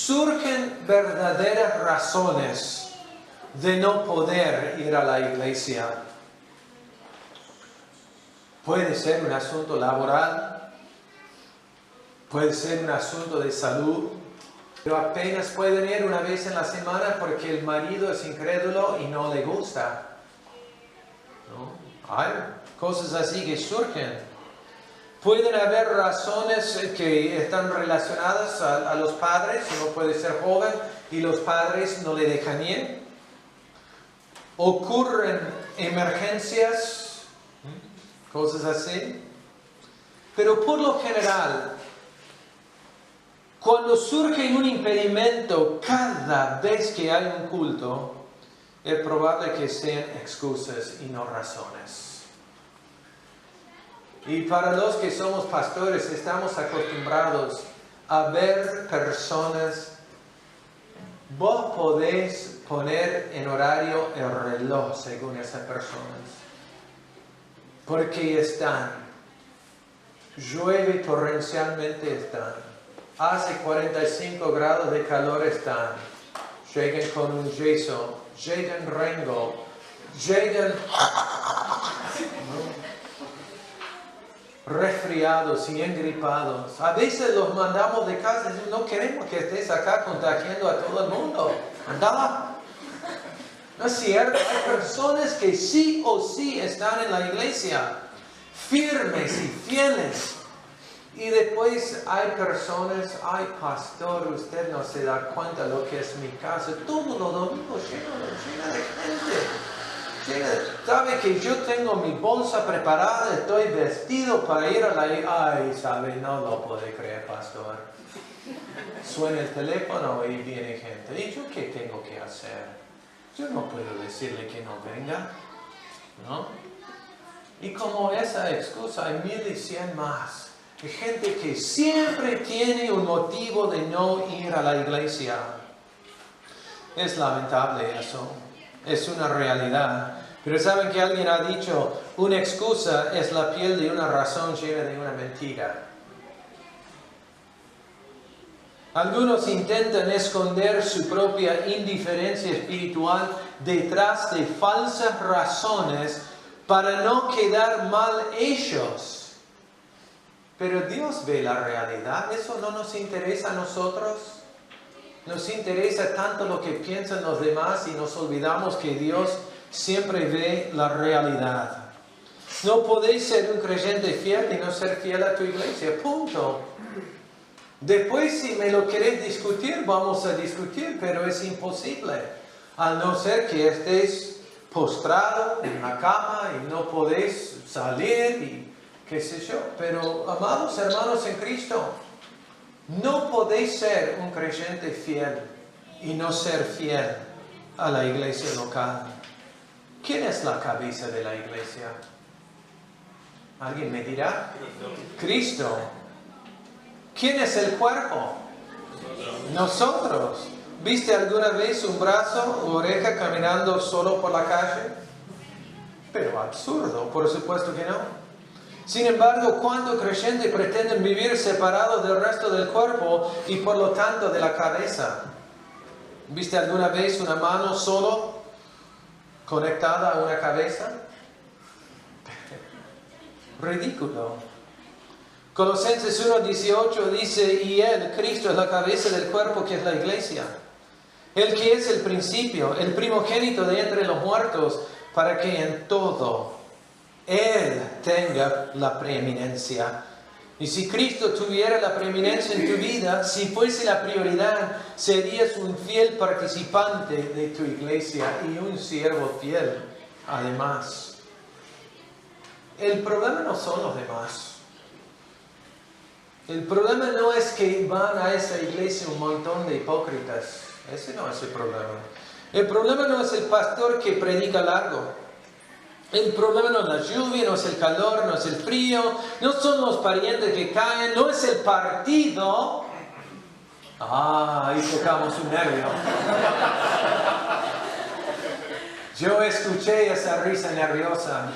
surgen verdaderas razones de no poder ir a la iglesia. Puede ser un asunto laboral, puede ser un asunto de salud, pero apenas pueden ir una vez en la semana porque el marido es incrédulo y no le gusta, ¿no? Hay cosas así que surgen. Pueden haber razones que están relacionadas a los padres. Uno puede ser joven y los padres no le dejan ir. Ocurren emergencias, cosas así. Pero por lo general, cuando surge un impedimento cada vez que hay un culto, es probable que sean excusas y no razones. Y para los que somos pastores, estamos acostumbrados a ver personas. Vos podés poner en horario el reloj según esas personas. Porque están. Llueve torrencialmente, están. Hace 45 grados de calor, están. Llegan con un yeso, llegan rengo, llegan resfriados y engripados. A veces los mandamos de casa y decimos, no queremos que estés acá contagiando a todo el mundo. Andala. No es cierto, hay personas que sí o sí están en la iglesia, firmes y fieles. Y después hay personas, ay pastor, usted no se da cuenta lo que es mi casa. Todos los domingos llena de gente. Sabe que yo tengo mi bolsa preparada, estoy vestido para ir a la iglesia. Ay, sabe, no lo puede creer, pastor. Suena el teléfono y viene gente. ¿Y yo qué tengo que hacer? Yo no puedo decirle que no venga, ¿no? Y como esa excusa hay 1100 más. Hay gente que siempre tiene un motivo de no ir a la iglesia. Es lamentable eso. Es una realidad. Pero saben que alguien ha dicho, una excusa es la piel de una razón llena de una mentira. Algunos intentan esconder su propia indiferencia espiritual detrás de falsas razones para no quedar mal ellos. Pero Dios ve la realidad. Eso no nos interesa a nosotros. Nos interesa tanto lo que piensan los demás y nos olvidamos que Dios siempre ve la realidad. No podéis ser un creyente fiel y no ser fiel a tu iglesia. Punto. Después, si me lo queréis discutir, vamos a discutir, pero es imposible. A no ser que estés postrado en la cama y no podéis salir y qué sé yo. Pero, amados hermanos en Cristo, no podéis ser un creyente fiel y no ser fiel a la iglesia local. ¿Quién es la cabeza de la iglesia? ¿Alguien me dirá? Cristo. ¿Quién es el cuerpo? Nosotros. ¿Viste alguna vez un brazo o oreja caminando solo por la calle? Pero absurdo, por supuesto que no. Sin embargo, cuando creyentes pretenden vivir separados del resto del cuerpo y por lo tanto de la cabeza. ¿Viste alguna vez una mano solo conectada a una cabeza? Ridículo. Colosenses 1:18 dice, y Él, Cristo, es la cabeza del cuerpo que es la iglesia. El que es el principio, el primogénito de entre los muertos, para que en todo Él tenga la preeminencia. Y si Cristo tuviera la preeminencia en tu vida, si fuese la prioridad, serías un fiel participante de tu iglesia y un siervo fiel, además. El problema no son los demás. El problema no es que van a esa iglesia un montón de hipócritas. Ese no es el problema. El problema no es el pastor que predica largo. El problema no es la lluvia, no es el calor, no es el frío, no son los parientes que caen, no es el partido. Ah, ahí tocamos un nervio. Yo escuché esa risa nerviosa.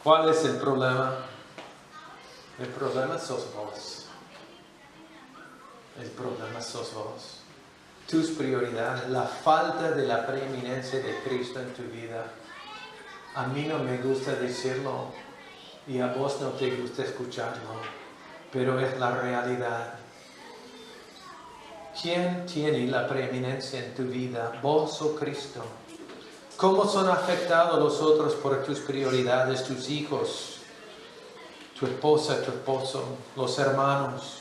¿Cuál es el problema? El problema sos vos. El problema sos vos. Tus prioridades, la falta de la preeminencia de Cristo en tu vida. A mí no me gusta decirlo y a vos no te gusta escucharlo, pero es la realidad. ¿Quién tiene la preeminencia en tu vida? ¿Vos o Cristo? ¿Cómo son afectados los otros por tus prioridades, tus hijos, tu esposa, tu esposo, los hermanos?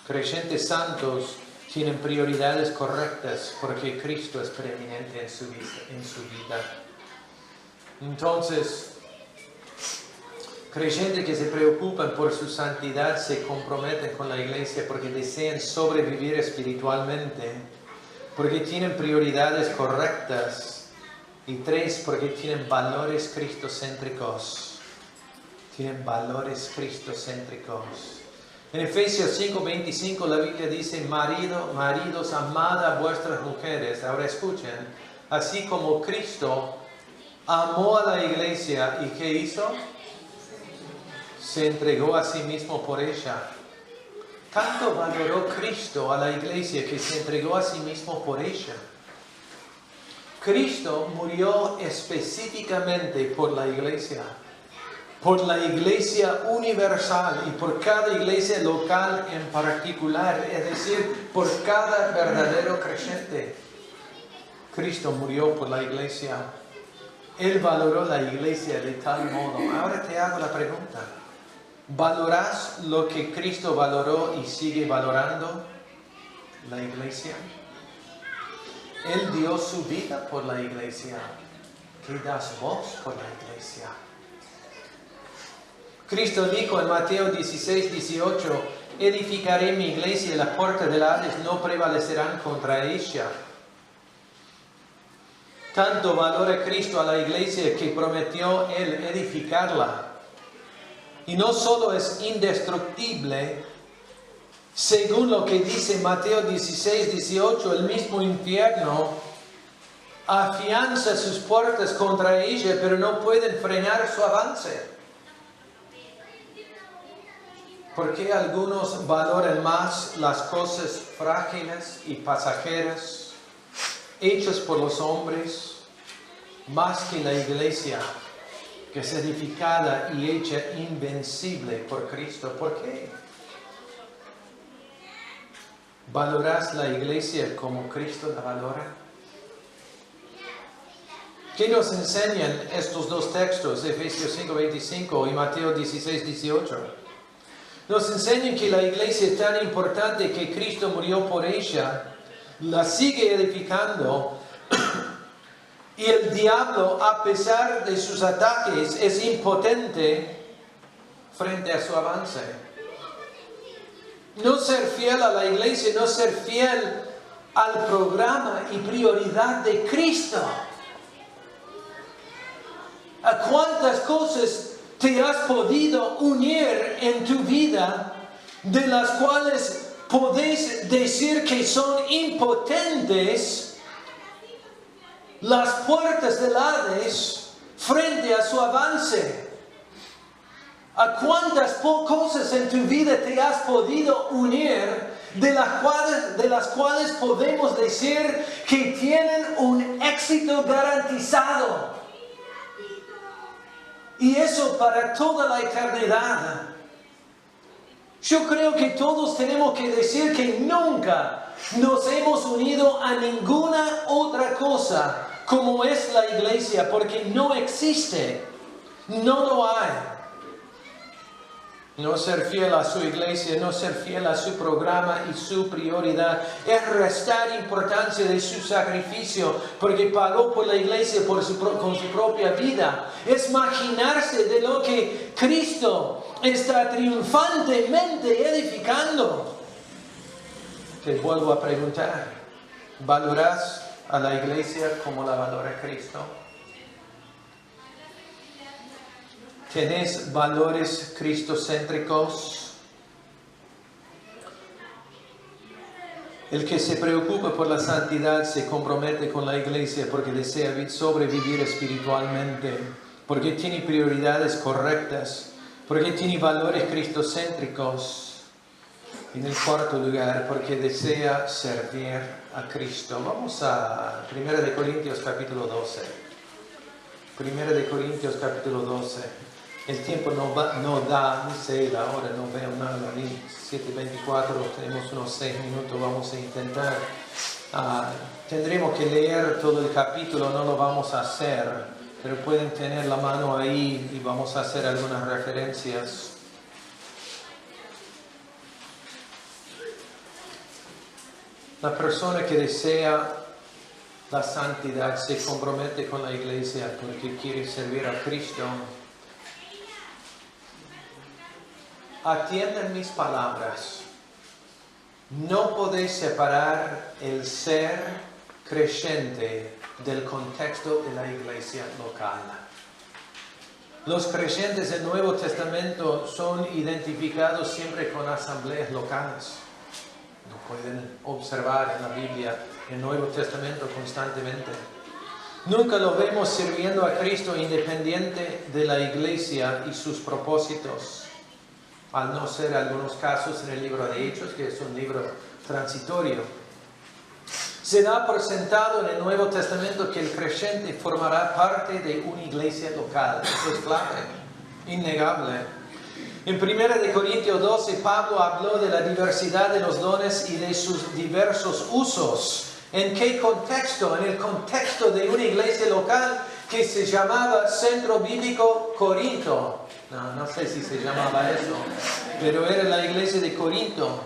Creyentes santos tienen prioridades correctas porque Cristo es preeminente en su vida. Entonces, creyentes que se preocupan por su santidad se comprometen con la iglesia porque desean sobrevivir espiritualmente, porque tienen prioridades correctas. Y 3, porque tienen valores cristocéntricos. Tienen valores cristocéntricos. En Efesios 5:25 la Biblia dice, maridos, amad a vuestras mujeres. Ahora escuchen, así como Cristo amó a la iglesia y ¿qué hizo? Se entregó a sí mismo por ella. Tanto valoró Cristo a la iglesia que se entregó a sí mismo por ella. Cristo murió específicamente por la iglesia universal y por cada iglesia local en particular, es decir, por cada verdadero creyente. Cristo murió por la iglesia. Él valoró la iglesia de tal modo. Ahora te hago la pregunta. ¿Valoras lo que Cristo valoró y sigue valorando la iglesia? Él dio su vida por la iglesia. ¿Qué das vos por la iglesia? Cristo dijo en Mateo 16:18, edificaré mi iglesia y las puertas del Hades no prevalecerán contra ella. Tanto valora Cristo a la iglesia que prometió Él edificarla. Y no solo es indestructible, según lo que dice Mateo 16:18, el mismo infierno afianza sus puertas contra ella, pero no pueden frenar su avance. ¿Por qué algunos valoran más las cosas frágiles y pasajeras, hechas por los hombres, más que la iglesia, que es edificada y hecha invencible por Cristo? ¿Por qué? ¿Valoras la iglesia como Cristo la valora? ¿Qué nos enseñan estos dos textos, Efesios 5:25 y Mateo 16:18? Nos enseñan que la iglesia es tan importante que Cristo murió por ella, la sigue edificando, y el diablo, a pesar de sus ataques, es impotente frente a su avance. No ser fiel a la iglesia, no ser fiel al programa y prioridad de Cristo. ¿A cuántas cosas te has podido unir en tu vida de las cuales podés decir que son impotentes las puertas del Hades frente a su avance? ¿A cuántas cosas en tu vida te has podido unir de las cuales podemos decir que tienen un éxito garantizado? Y eso para toda la eternidad. Yo creo que todos tenemos que decir que nunca nos hemos unido a ninguna otra cosa como es la iglesia, porque no existe, no lo hay. No ser fiel a su iglesia, no ser fiel a su programa y su prioridad, es restar importancia de su sacrificio, porque pagó por la iglesia con su propia vida. Es marginarse de lo que Cristo está triunfantemente edificando. Te vuelvo a preguntar, ¿valoras a la iglesia como la valora Cristo? ¿Tenés valores cristocéntricos? El que se preocupa por la santidad se compromete con la iglesia porque desea sobrevivir espiritualmente. porque tiene prioridades correctas, porque tiene valores cristocéntricos. En el cuarto lugar, porque desea servir a Cristo. Vamos a 1 Corintios capítulo 12. 1 Corintios capítulo 12. El tiempo no da, dice la hora, no veo nada ahí. 7:24, tenemos unos 6 minutos, vamos a intentar. Tendremos que leer todo el capítulo, no lo vamos a hacer, pero pueden tener la mano ahí y vamos a hacer algunas referencias. La persona que desea la santidad se compromete con la iglesia porque quiere servir a Cristo. Atiendan mis palabras. No podéis separar el ser creyente del contexto de la iglesia local. Los creyentes del Nuevo Testamento son identificados siempre con asambleas locales. Lo pueden observar en la Biblia, en el Nuevo Testamento constantemente. Nunca lo vemos sirviendo a Cristo independiente de la iglesia y sus propósitos. Al no ser algunos casos en el libro de Hechos, que es un libro transitorio. Se da por sentado en el Nuevo Testamento que el creyente formará parte de una iglesia local. Eso es clave, innegable. En 1 Corintios 12, Pablo habló de la diversidad de los dones y de sus diversos usos. ¿En qué contexto? En el contexto de una iglesia local que se llamaba Centro Bíblico Corinto. No sé si se llamaba eso, pero era la iglesia de Corinto.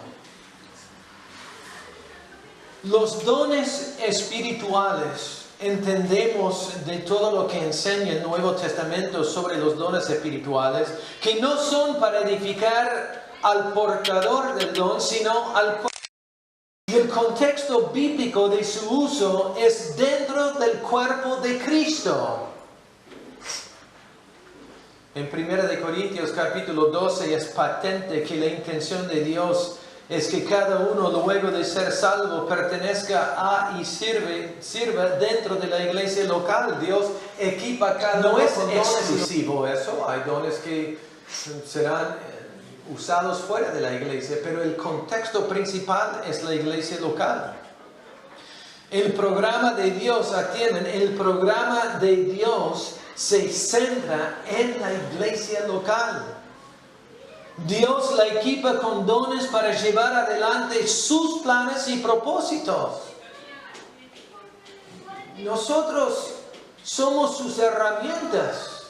Los dones espirituales. Entendemos de todo lo que enseña el Nuevo Testamento sobre los dones espirituales, que no son para edificar al portador del don, sino al cuerpo. Y el contexto bíblico de su uso es dentro del cuerpo de Cristo. En 1 Corintios capítulo 12 es patente que la intención de Dios es que cada uno luego de ser salvo pertenezca a y sirva dentro de la iglesia local. Dios equipa cada uno. No es exclusivo eso, hay dones que serán usados fuera de la iglesia, pero el contexto principal es la iglesia local. El programa de Dios, atienden, el programa de Dios se centra en la iglesia local. Dios la equipa con dones para llevar adelante sus planes y propósitos. Nosotros somos sus herramientas.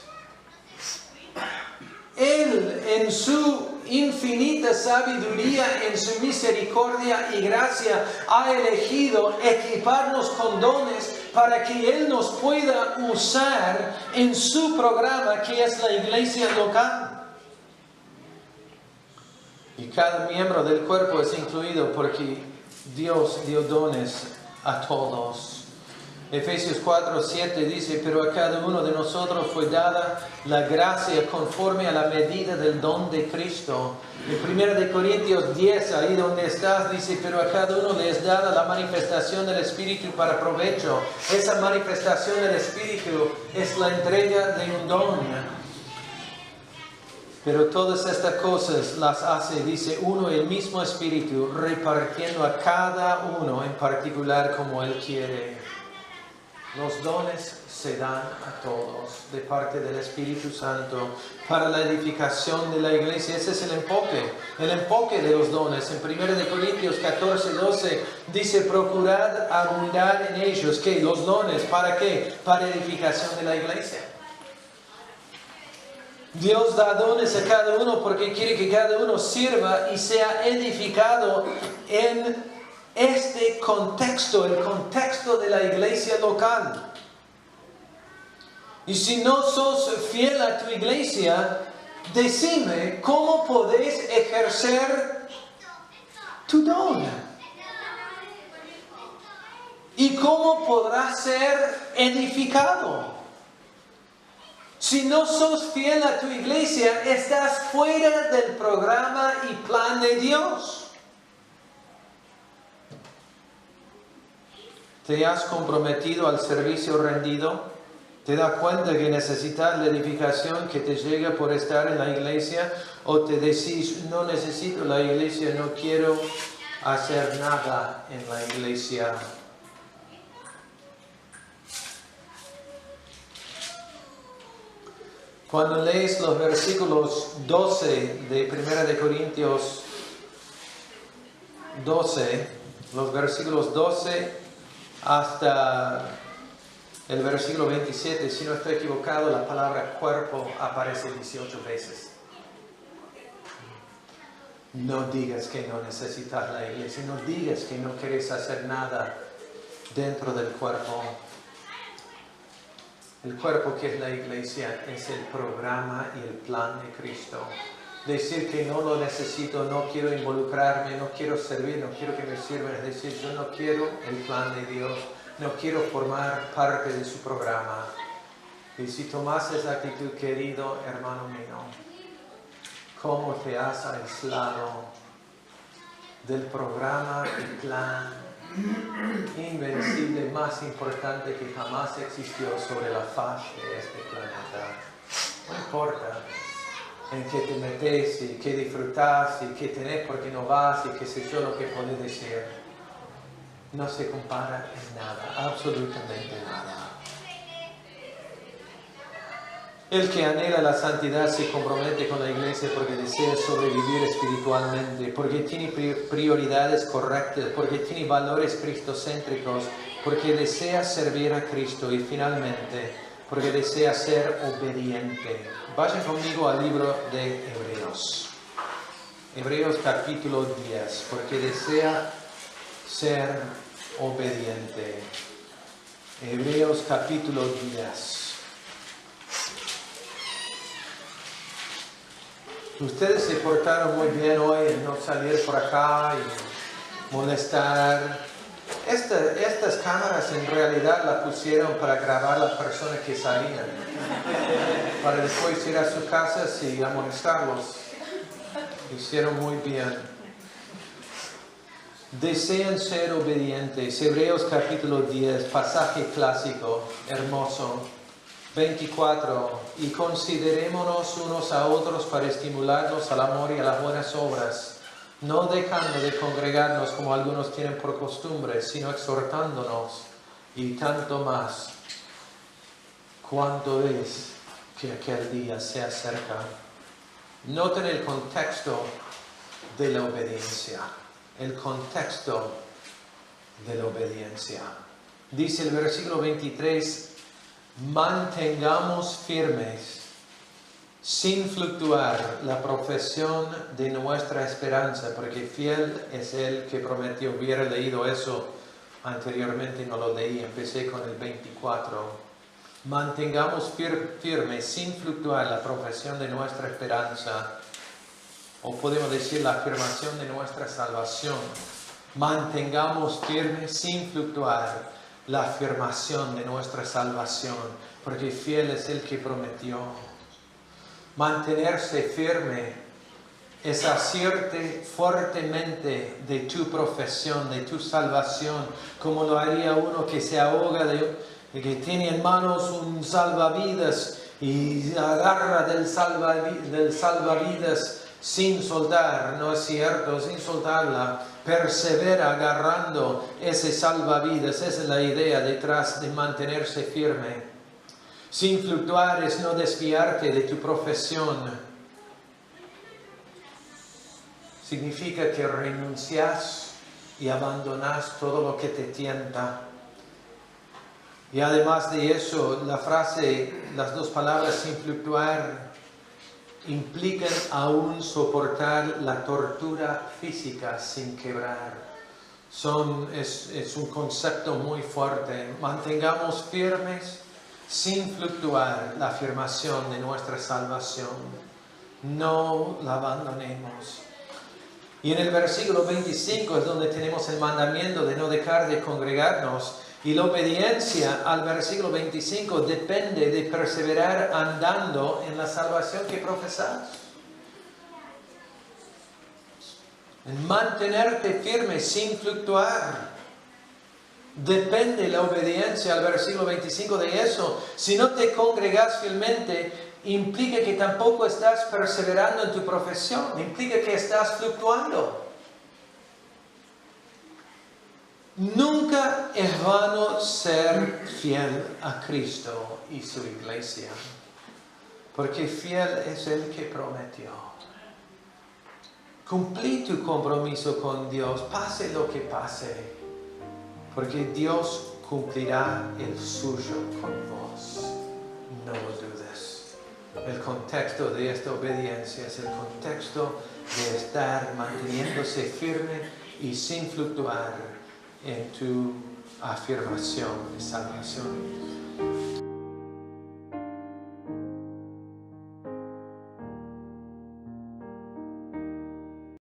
Él, en su infinita sabiduría, en su misericordia y gracia, ha elegido equiparnos con dones para que Él nos pueda usar en su programa, que es la iglesia local. Y cada miembro del cuerpo es incluido porque Dios dio dones a todos. Efesios 4:7 dice, pero a cada uno de nosotros fue dada la gracia conforme a la medida del don de Cristo. En 1 Corintios 10, ahí donde estás, dice, pero a cada uno le es dada la manifestación del Espíritu para provecho. Esa manifestación del Espíritu es la entrega de un don. Pero todas estas cosas las hace, dice, uno y el mismo Espíritu, repartiendo a cada uno en particular como Él quiere. Los dones se dan a todos de parte del Espíritu Santo para la edificación de la iglesia. Ese es el enfoque de los dones. En 1 Corintios 14:12 dice, procurad abundar en ellos. ¿Qué? Los dones, ¿para qué? Para edificación de la iglesia. Dios da dones a cada uno porque quiere que cada uno sirva y sea edificado en este contexto, el contexto de la iglesia local. Y si no sos fiel a tu iglesia, decime cómo podés ejercer tu don. ¿Y cómo podrás ser edificado? Si no sos fiel a tu iglesia, estás fuera del programa y plan de Dios. ¿Te has comprometido al servicio rendido? ¿Te das cuenta que necesitas la edificación que te llega por estar en la iglesia? ¿O te decís, no necesito la iglesia, no quiero hacer nada en la iglesia? Cuando lees los versículos 12 de 1 de Corintios 12, los versículos 12 hasta el versículo 27, si no estoy equivocado, la palabra cuerpo aparece 18 veces. No digas que no necesitas la iglesia, no digas que no quieres hacer nada dentro del cuerpo. El cuerpo que es la iglesia es el programa y el plan de Cristo. Decir que no lo necesito, no quiero involucrarme, no quiero servir, no quiero que me sirvan, es decir, yo no quiero el plan de Dios, no quiero formar parte de su programa. Y si tomas esa actitud, querido hermano mío, ¿cómo te has aislado del programa y plan invencible más importante que jamás existió sobre la faz de este planeta? No importa en qué te metes y qué disfrutas y qué tenés porque no vas y qué sé yo lo que puedes decir. No se compara en nada, absolutamente nada. El que anhela la santidad se compromete con la iglesia porque desea sobrevivir espiritualmente, porque tiene prioridades correctas, porque tiene valores cristocéntricos, porque desea servir a Cristo y finalmente porque desea ser obediente. Vayan conmigo al libro de Hebreos. Hebreos capítulo 10, porque desea ser obediente. Hebreos capítulo 10. Ustedes se portaron muy bien hoy en no salir por acá y molestar. Estas cámaras en realidad las pusieron para grabar a las personas que salían, para después ir a sus casas y amonestarlos. Hicieron muy bien. Desean ser obedientes. Hebreos capítulo 10, pasaje clásico, hermoso. 24. Y considerémonos unos a otros para estimularnos al amor y a las buenas obras, no dejando de congregarnos como algunos tienen por costumbre, sino exhortándonos, y tanto más cuanto es que aquel día se acerca. Noten el contexto de la obediencia. El contexto de la obediencia. Dice el versículo 23, mantengamos firmes, sin fluctuar, la profesión de nuestra esperanza, porque fiel es el que prometió. Hubiera leído eso anteriormente, no lo leí, empecé con el 24. Mantengamos firmes, sin fluctuar, la profesión de nuestra esperanza, o podemos decir la afirmación de nuestra salvación. Mantengamos firmes, sin fluctuar, la afirmación de nuestra salvación, porque fiel es el que prometió. Mantenerse firme es asirte fuertemente de tu profesión, de tu salvación, como lo haría uno que se ahoga, que tiene en manos un salvavidas y agarra del salvavidas sin soltar, ¿no es cierto? Sin soltarla, persevera agarrando ese salvavidas. Esa es la idea detrás de mantenerse firme. Sin fluctuar es no desviarte de tu profesión. Significa que renuncias y abandonas todo lo que te tienta. Y además de eso, la frase, las dos palabras sin fluctuar, implican aún soportar la tortura física sin quebrar. Es un concepto muy fuerte. Mantengamos firmes, sin fluctuar, la afirmación de nuestra salvación. No la abandonemos. Y en el versículo 25 es donde tenemos el mandamiento de no dejar de congregarnos. Y la obediencia al versículo 25 depende de perseverar andando en la salvación que profesas. En mantenerte firme sin fluctuar. Depende la obediencia al versículo 25 de eso. Si no te congregas fielmente, implica que tampoco estás perseverando en tu profesión, implica que estás fluctuando. Nunca es vano ser fiel a Cristo y su iglesia, porque fiel es el que prometió. Cumplí tu compromiso con Dios, pase lo que pase, porque Dios cumplirá el suyo con vos. No lo dudes. El contexto de esta obediencia es el contexto de estar manteniéndose firme y sin fluctuar en tu afirmación de salvación.